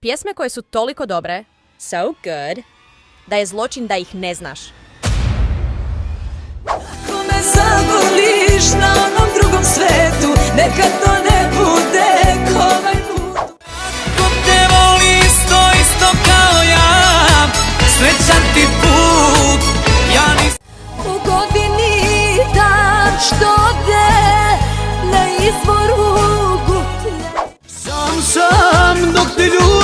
Pjesme koje su toliko dobre, so good, da je zločin da ih ne znaš. Ako me zavoliš na onom drugom svetu, neka to ne bude ovaj put. Ako te voli isto kao ja, srećan ti put. U godini dan što ode na izvoru gutlje. Sam dok te ljubim